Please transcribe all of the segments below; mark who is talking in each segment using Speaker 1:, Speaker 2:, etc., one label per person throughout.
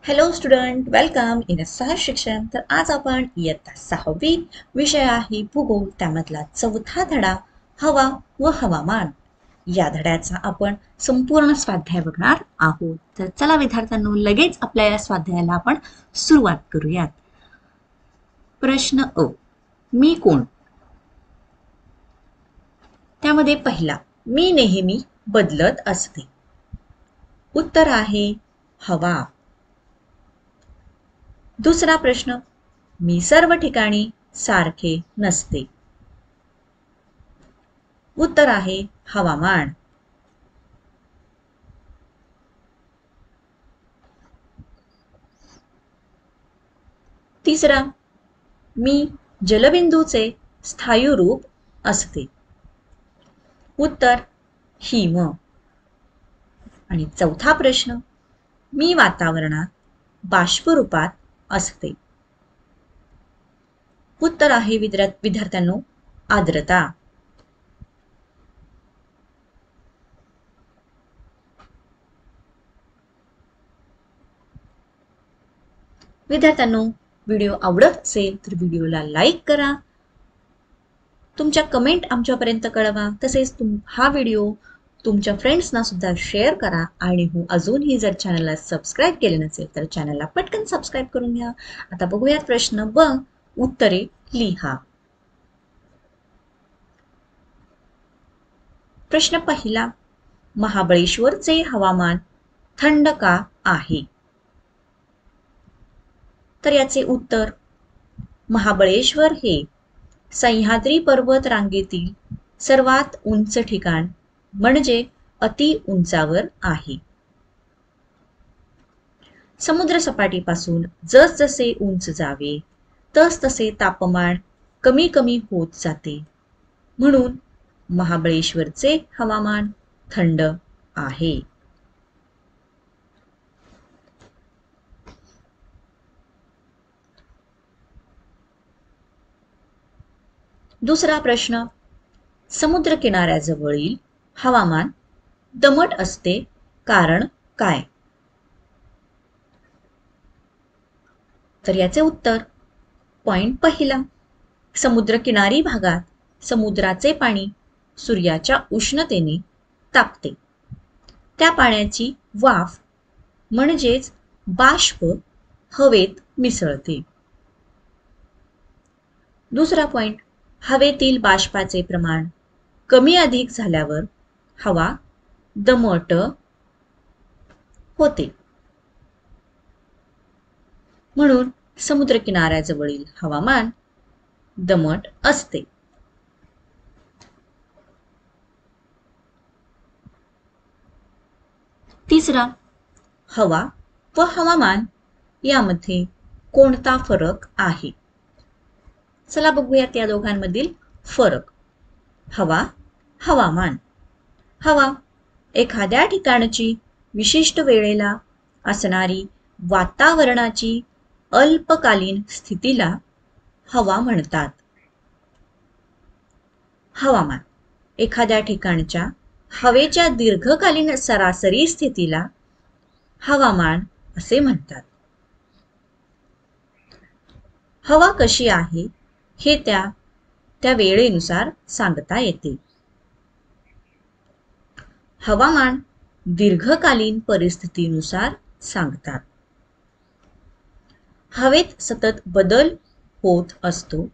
Speaker 1: Hello student, welcome in सहज शिक्षण. तर आज आपण इयत्ता 6वी विषय आहे भूगोल, त्यामधला 4था धडा हवा व हवामान. या धड्याचा आपण संपूर्ण स्वाध्याय बघणार आहोत. तर चला विद्यार्थ्यांनो, लगेच आपल्या या स्वाध्यायाला आपण सुरुवात करूयात. प्रश्न अ, मी कोण? त्यामध्ये पहिला, मी नेहमी बदलत असते. उत्तर आहे हवा. दुसरा प्रश्न, मी सर्व ठिकाणी सारखे नसते. उत्तर आहे हवामान. तिसरा, मी जलबिंदूचे स्थायी रूप असते. उत्तर हिम. आणि चौथा प्रश्न, मी वातावरणात बाष्परूपात असते. उत्तर आहे विद्यार्थ्यांनो आर्द्रता. विद्यार्थ्यांनो, व्हिडिओ आवडत असेल तर व्हिडिओला लाईक करा, तुमच्या कमेंट आमच्यापर्यंत कळवा, तसेच हा व्हिडिओ तुमच्या फ्रेंड्सना सुद्धा शेअर करा. आणि हो, अजूनही जर चॅनलला सबस्क्राईब केले नसेल तर चॅनलला पटकन सबस्क्राईब करून घ्या. आता बघूयात प्रश्न ब, उत्तरे लिहा. प्रश्न पहिला, महाबळेश्वरचे हवामान थंड का आहे? तर याचे उत्तर, महाबळेश्वर हे सह्याद्री पर्वत रांगेतील सर्वात उंच ठिकाण म्हणजे अति उंचावर आहे. समुद्र सपाटीपासून जसजसे उंच जावे तसतसे तापमान कमी कमी होत जाते, म्हणून महाबळेश्वरचे हवामान थंड आहे. दुसरा प्रश्न, समुद्र किनाऱ्याजवळील हवामान दमट असते, कारण काय? तर याचे उत्तर, पॉइंट पहिला, समुद्रकिनारी भागात समुद्राचे पाणी सूर्याच्या उष्णतेने तापते. त्या पाण्याची वाफ म्हणजेच बाष्प हवेत मिसळते. दुसरा पॉइंट, हवेतील बाष्पाचे प्रमाण कमी अधिक झाल्यावर हवा दमट होते, म्हणून समुद्रकिनाऱ्याजवळील हवामान दमट असते. तिसरा, हवा व हवामान यामध्ये कोणता फरक आहे? चला बघूयात या दोघांमधील फरक. हवा, हवामान. हवा एखाद्या ठिकाणची विशिष्ट वेळेला असणारी वातावरणाची अल्पकालीन स्थितीला हवा म्हणतात. हवामान एखाद्या ठिकाणच्या हवेच्या दीर्घकालीन सरासरी स्थितीला हवामान असे म्हणतात. हवा कशी आहे हे त्या वेळेनुसार सांगता येते. हवामान दीर्घकालीन परिस्थितीनुसार सांगतात. हवेत सतत बदल होत असतो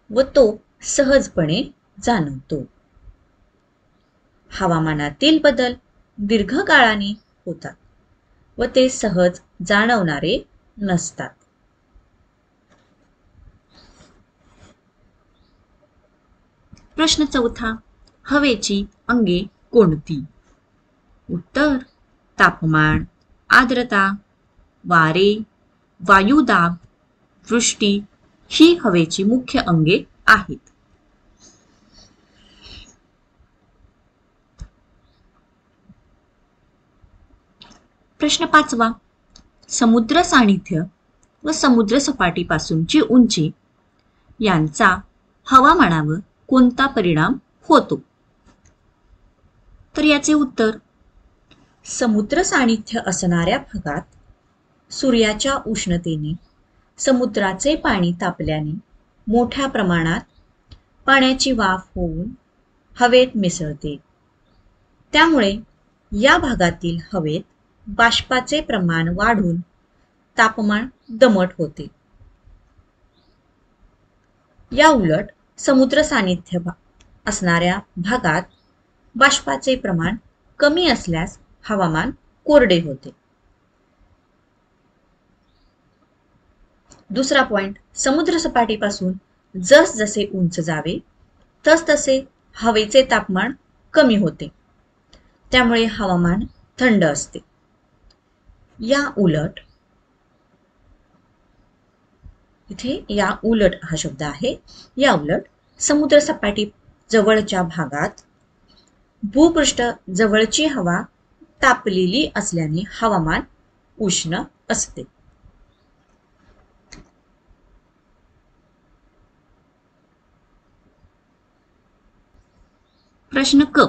Speaker 1: व तो सहजपणे जाणवतो. हवामानातील बदल दीर्घकाळाने होतात व ते सहज जाणवणारे नसतात. प्रश्न चौथा, हवेची अंगे कोणती? उत्तर, तापमान, आर्द्रता, वारे, वायुदाब, वृष्टी ही हवेची मुख्य अंगे आहेत. प्रश्न पाचवा, समुद्र सानिध्य व समुद्र सपाटीपासूनची उंची यांचा हवामानावर कोणता परिणाम होतो? तर याचे उत्तर, समुद्र सानिध्य असणाऱ्या भागात सूर्याच्या उष्णतेने समुद्राचे पाणी तापल्याने मोठ्या प्रमाणात पाण्याची वाफ होऊन हवेत मिसळते. त्यामुळे या भागातील हवेत बाष्पाचे प्रमाण वाढून तापमान दमट होते. या उलट समुद्र सानिध्य असणाऱ्या भागात बाष्पाचे प्रमाण कमी असल्यास हवामान कोरडे होते. दुसरा पॉइंट, समुद्र सपाटीपासून जसजसे उंच जावे तसतसे हवेचे तापमान कमी होते. त्यामुळे हवामान थंड असते. या उलट इथे या उलट हा शब्द आहे. या उलट समुद्र सपाटी जवळच्या भागात भूपृष्ठ जवळची हवा तापलेली असल्याने हवामान उष्ण असते. प्रश्न क.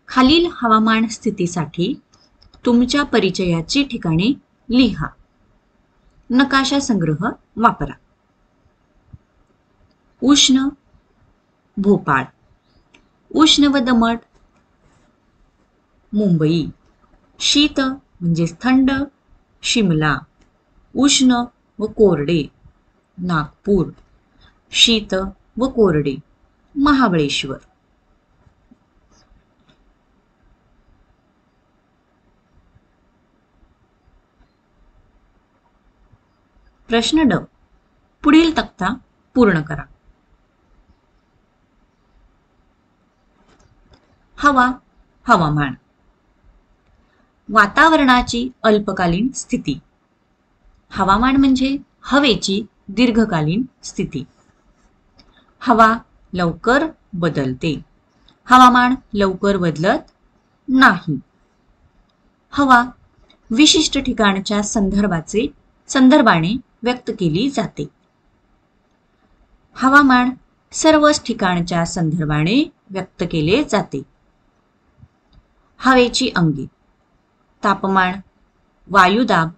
Speaker 1: खालील हवामान स्थितीसाठी तुमच्या परिचयाची ठिकाणे लिहा. नकाशा संग्रह वापरा. उष्ण भोपाळ, उष्ण व दमट मुंबई, शीत म्हणजे थंड शिमला, उष्ण व कोरडे नागपूर, शीत व कोरडे महाबळेश्वर. प्रश्न ड. पुढील तक्ता पूर्ण करा. हवा, हवामान. वातावरणाची अल्पकालीन स्थिती. हवामान म्हणजे हवेची दीर्घकालीन स्थिती. हवा लवकर बदलते, हवामान लवकर बदलत नाही. हवा विशिष्ट ठिकाणच्या संदर्भाने व्यक्त केली जाते. हवामान सर्वच ठिकाणच्या संदर्भाने व्यक्त केले जाते. हवेची अंगे. तापमान, वायुदाब,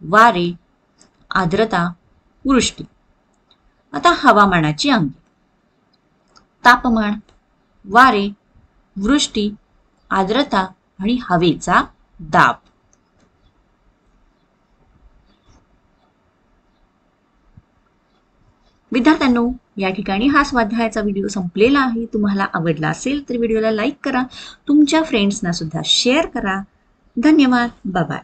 Speaker 1: वारे, आर्द्रता, वृष्टी. आता हवामानाची अंगे. तापमान, वारे, वृष्टी, आर्द्रता आणि हवेचा दाब. विद्यार्थ्यांनो, या ठिकाणी हा स्वाध्यायाचा व्हिडिओ संपलेला आहे. तुम्हाला आवडला असेल तर व्हिडिओला लाईक करा, तुमच्या फ्रेंड्सना सुद्धा शेअर करा. धन्यवाद. Bye bye.